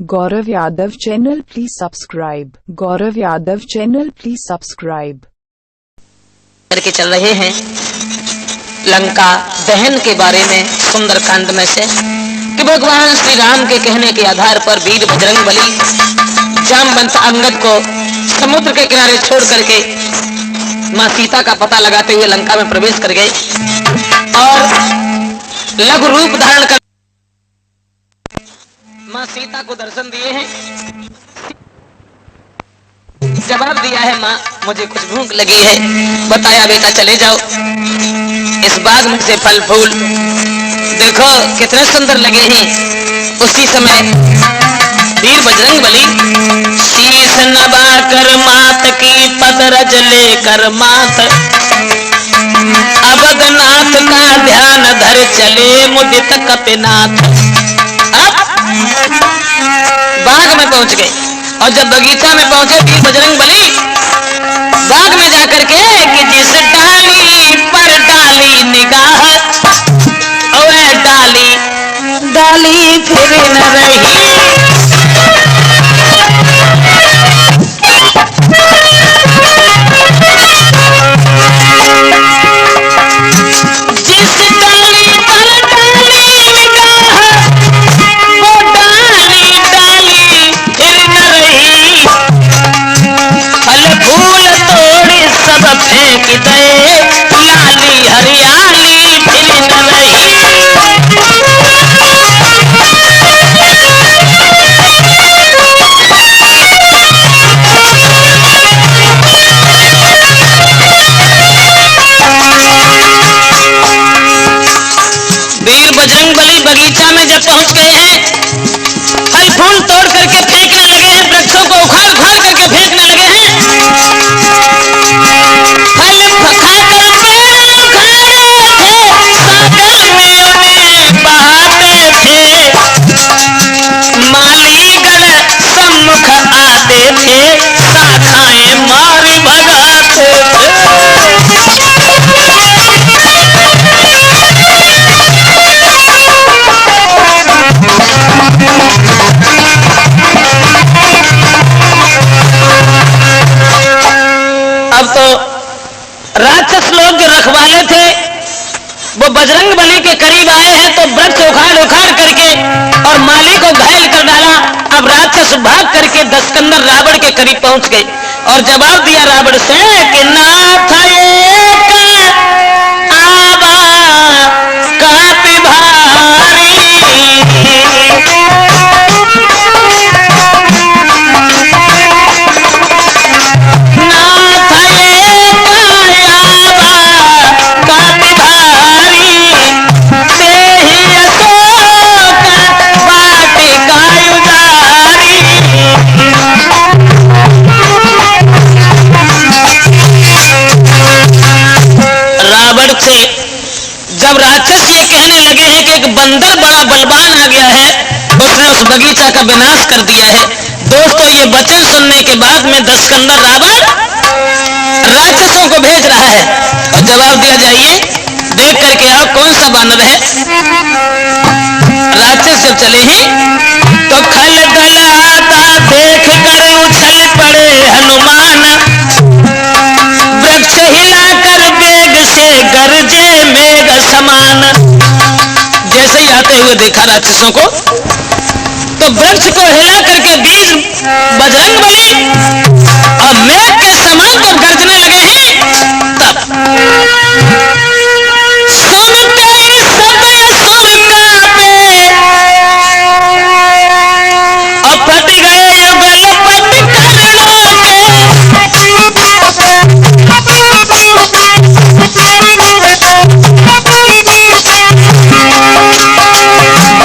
Gaurav Yadav channel please subscribe. Gaurav Yadav channel please subscribe. करके चल रहे हैं लंका दहन के बारे में सुंदरकांड में से कि भगवान श्री राम के कहने के आधार पर वीर बजरंगबली जामवंत अंगद को समुद्र के किनारे छोड़ करके मां सीता का पता लगाते हुए लंका में प्रवेश कर गए और लघु रूप धारण कर मां सीता को दर्शन दिए हैं। जवाब दिया है, मां मुझे कुछ भूख लगी है। बताया, बेटा चले जाओ इस बाग में से फल फूल देखो कितने सुंदर लगे हैं। उसी समय वीर बजरंगबली शीश नवा कर मात की पदरज लेकर मात अवधनाथ का ध्यान धर चले मुदित कपिनाथ। अब बाग में पहुंच गए और जब बगीचा में पहुंचे वीर बजरंगबली बाग में जाकर के कि जिस डाली पर डाली निगाह ओए डाली डाली फिर न रही। बजरंगबली बगीचा में जब पहुंच गए हैं, फल फूल तोड़ करके फेंकने लगे हैं, वृक्षों को उखाड़ उखाड़ करके फेंकने लगे हैं। फल खाकर पेड़ उखाड़े थे, सागर में उन्हें बहाते थे, मालीगढ़ सम्मुख आते थे, शाखाएं मार भगाते थे। अब तो राक्षस लोग जो रखवाले थे वो बजरंगबली के करीब आए हैं तो वृक्ष उखाड़ उखाड़ करके और माली को घायल कर डाला। अब राक्षस भाग करके दशकंदर रावण के करीब पहुंच गए और जवाब दिया रावण से कि नाथ एक आवा काफी भारी से जब राक्षस ये कहने लगे हैं कि एक बंदर बड़ा बलवान आ गया है, उसने उस बगीचा का विनाश कर दिया है। दोस्तों, ये वचन सुनने के बाद में दशकंदर रावण राक्षसों को भेज रहा है और जवाब दिया, जाइए देख करके आओ कौन सा बानर है। राक्षस जब चले हैं तो खल दल आता देख कर उछल पड़े हनुमान, वृक्ष हिलाकर वेग से गरजे मेघ समान। जैसे ही आते हुए देखा राक्षसों को तो वृक्ष को हिला करके वीर बजरंगबली और मेघ के समान तो गरजने लगे हैं। तब सुनते ही सब असुर कांपे और फट गए युगल पट कर्णों के।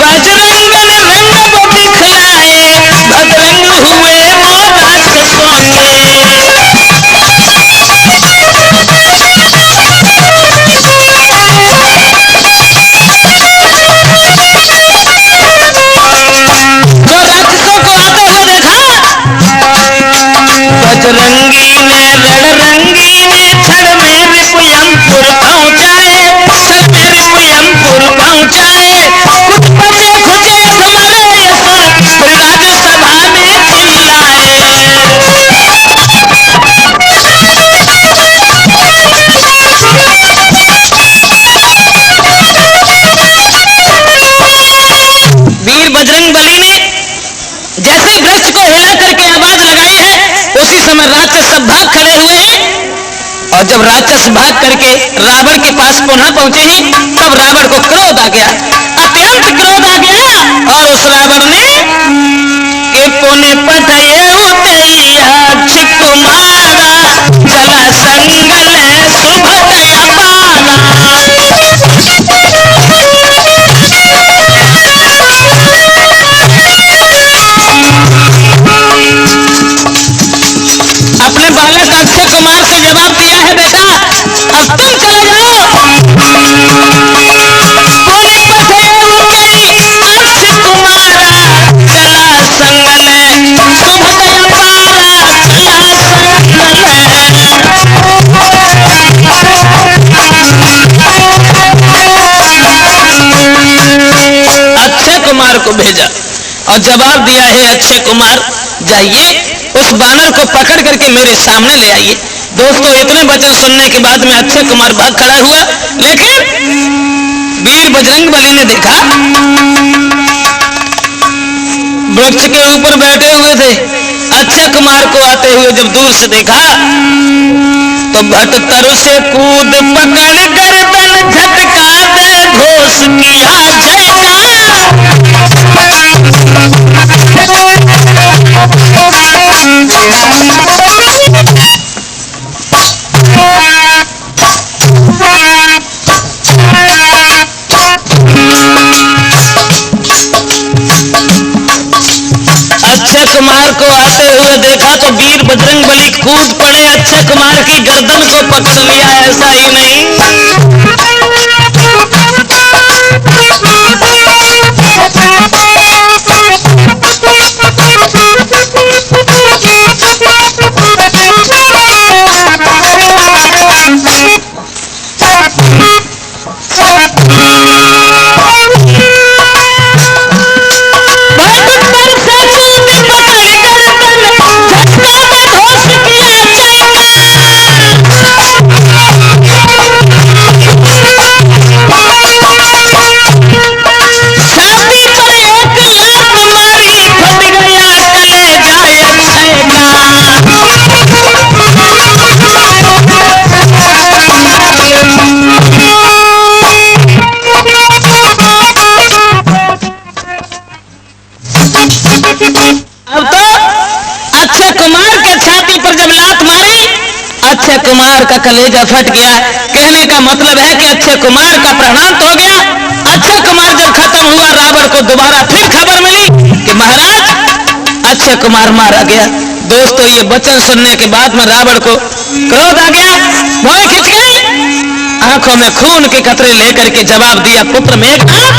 बजरंग ने रंग दिखलाए, भद्रंग हुए वो राक्षसों के। जब राक्षस भाग करके रावण के पास पुनः पहुंचे ही तब रावण को क्रोध आ गया, अत्यंत क्रोध आ गया और उस रावण ने के पुण्य पठये अक्षय कुमारा चला संगल सुभदय पाना। अपने बालक अक्षय कुमार से जवाब दिया है, बेटा अब तुम चले जाओ। अक्षय कुमारा चला संगल सुभदय पाना, अक्षय कुमार को भेजा और जवाब दिया है, अक्षय कुमार जाइए उस बानर को पकड़ करके मेरे सामने ले आइए। दोस्तों इतने वचन सुनने के बाद में अक्षय कुमार भाग खड़ा हुआ, लेकिन वीर बजरंग बली ने देखा वृक्ष के ऊपर बैठे हुए थे। अक्षय कुमार को आते हुए जब दूर से देखा तो भट तरु से कूद पकड़ गर्दन झटका दे घोष किया अक्षय कुमार को आते हुए देखा तो वीर बजरंग बली कूद पड़े, अक्षय कुमार की गर्दन को पकड़ लिया। ऐसा ही नहीं, अक्षय कुमार का कलेजा फट गया। कहने का मतलब है कि अक्षय कुमार का प्राणांत हो गया। अक्षय कुमार जब खत्म हुआ, रावण को दोबारा फिर खबर मिली कि महाराज अक्षय कुमार मारा गया। दोस्तों ये वचन सुनने के बाद में रावण को क्रोध आ गया, भौहें खिंच गई, आंखों में खून के कतरे लेकर के जवाब दिया, पुत्र मेघनाथ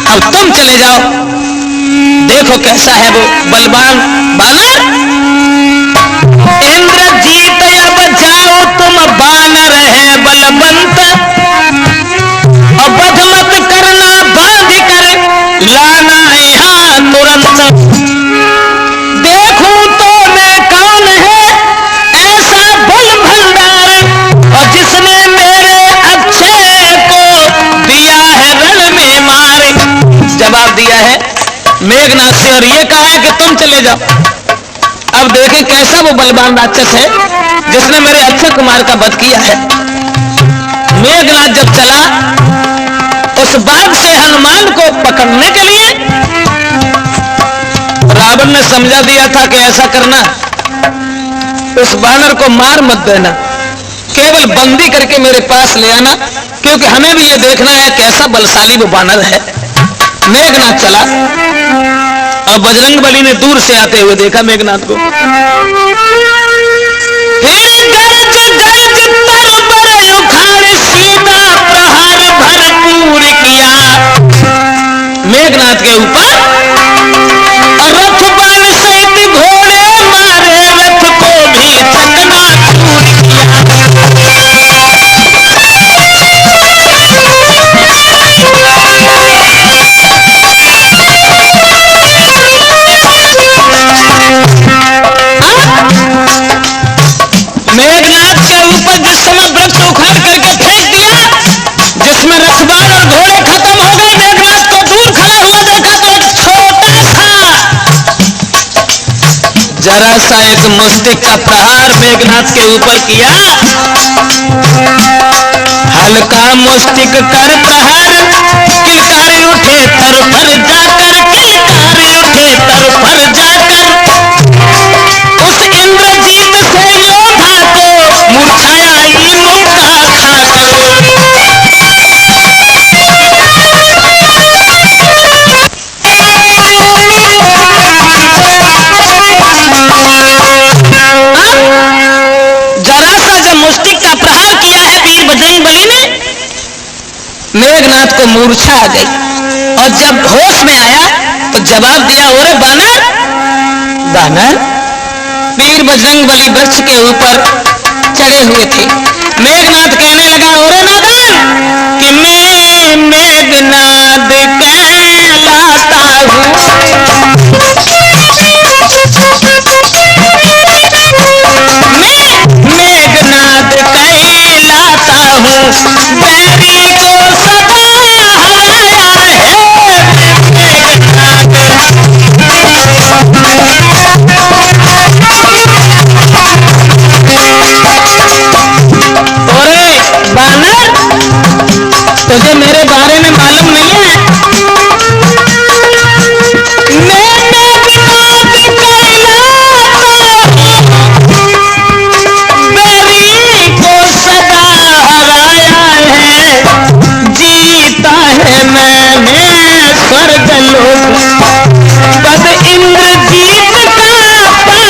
अब तुम चले जाओ। देखो कैसा है वो बलवान बानर। इंद्रजीत अब जाओ तुम बानर है बलवंत, और बध मत करना बांध कर लाना यहाँ तुरंत। देखूं तो मैं कौन है ऐसा बल भंडार, और जिसने मेरे अक्षय को दिया है रण में मारे। जवाब दिया है मेघनाथ से और ये कहा है कि तुम चले जाओ। अब देखें कैसा वो बलवान राक्षस है जिसने मेरे अक्षय कुमार का वध किया है। मेघनाथ जब चला उस बाघ से हनुमान को पकड़ने के लिए, रावण ने समझा दिया था कि ऐसा करना, उस बानर को मार मत देना, केवल बंदी करके मेरे पास ले आना, क्योंकि हमें भी ये देखना है कैसा बलशाली वो बानर है। मेघनाथ चला और बजरंग बली ने दूर से आते हुए देखा मेघनाथ को। भरपूर किया मेघनाथ के ऊपर, रथ बल सहित घोड़े मारे, रथ को भी चकनाचूर मेघनाथ के ऊपर जिस समय वृक्ष उखाड़ करके फेंक दिया, जिसमें रथवान और घोड़े खत्म हो गए, मेघनाथ को दूर खड़ा हुआ देखा तो एक जरा सा एक मुस्तिक का प्रहार मेघनाथ के ऊपर किया। हल्का मुस्तिक कर प्रहार, किलकारी उठे तर पर जाकर, किलकारी उठे तर पर जाकर। उस इंद्रजीत से योद्धा को मूर्छाया ही मुक्का खाकर। जरा सा जब मुस्तिक का प्रहार किया है वीर बजरंग बली ने, मेघनाथ को मूर्छा आ गई और जब होश में आया तो जवाब दिया, ओरे बानर बानर। वीर बजरंग बली वृक्ष के ऊपर चढ़े हुए थे। मेघनाथ कहने लगा, ओरे नादान कि मैं मेघनाद कहलाता हूँ। मेघनाद कहलाता हूँ, बैरी को सदा हराया है ओरे बानर, तुझे मेरे बारे में मालूम नहीं है? मैं मेघनाद कहलाता जीता है मैंने स्वर्गलोक, पद इंद्रजीत का पाया है।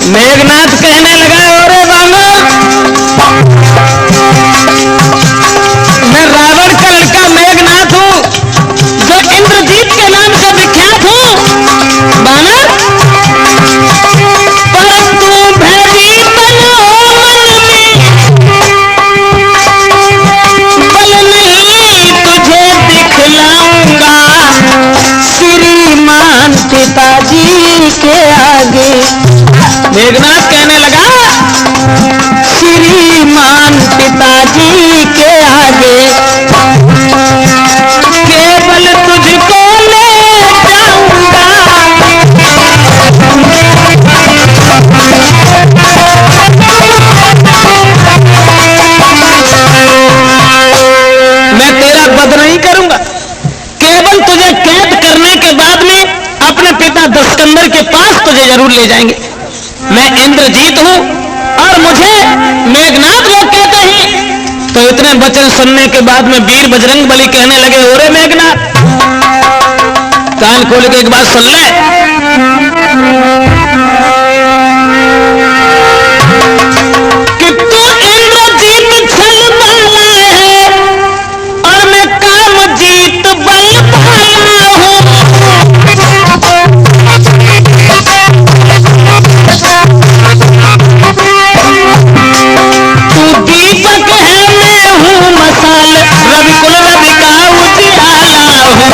मेघनाथ कहने लगा, ओरे बानर, मैं रावण का लड़का मेघनाथ हूँ, जो इंद्रजीत के नाम से विख्यात हूँ। बानर, परंतु भैरी बनो मन में, बल नहीं तुझे दिखलाऊंगा श्रीमान पिताजी के आगे। मेघनाथ कहने लगा, श्रीमान पिताजी के आगे केवल तुझको ले जाऊंगा। मैं तेरा वध नहीं करूंगा, केवल तुझे कैद करने के बाद में अपने पिता दशकंदर के पास तुझे जरूर ले जाएंगे। मैं इंद्रजीत हूं और मुझे मेघनाथ लोग कहते हैं। तो इतने वचन सुनने के बाद में वीर बजरंग बली कहने लगे, ओरे मेघनाथ, कान खोल के एक बात सुन ले। कि तू इंद्रजीत छल वाला है और मैं कामजीत बल वाला हूं। तू दीपक है, मैं हूँ मसाल, रवि कुल रवि का उजियाला हूँ।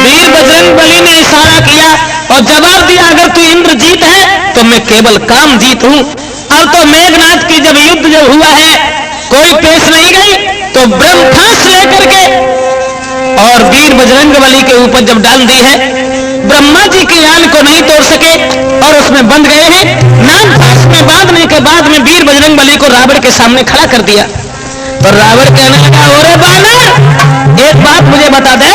वीर बजरंग बली ने इशारा किया और जवाब दिया, अगर तू इंद्रजीत है तो मैं केवल कामजीत हूँ। और तो मेघनाथ की जब युद्ध जब हुआ है, कोई पेश नहीं गई, तो ब्रह्मास्त्र लेकर के और वीर बजरंग बली के ऊपर जब डाल दी है, ब्रह्मा जी की यान को नहीं तोड़ सके और उसमें बंध गए हैं। नागपाश में बांधने के बाद में वीर बजरंग बली को रावण के सामने खड़ा कर दिया। तो रावण कहने लगा, ओरे बानर, एक बात मुझे बता दे।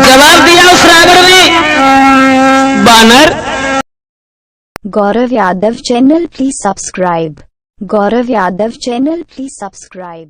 जवाब दिया उस रावण ने, बानर, Gaurav Yadav channel, please subscribe. Gaurav Yadav channel, please subscribe.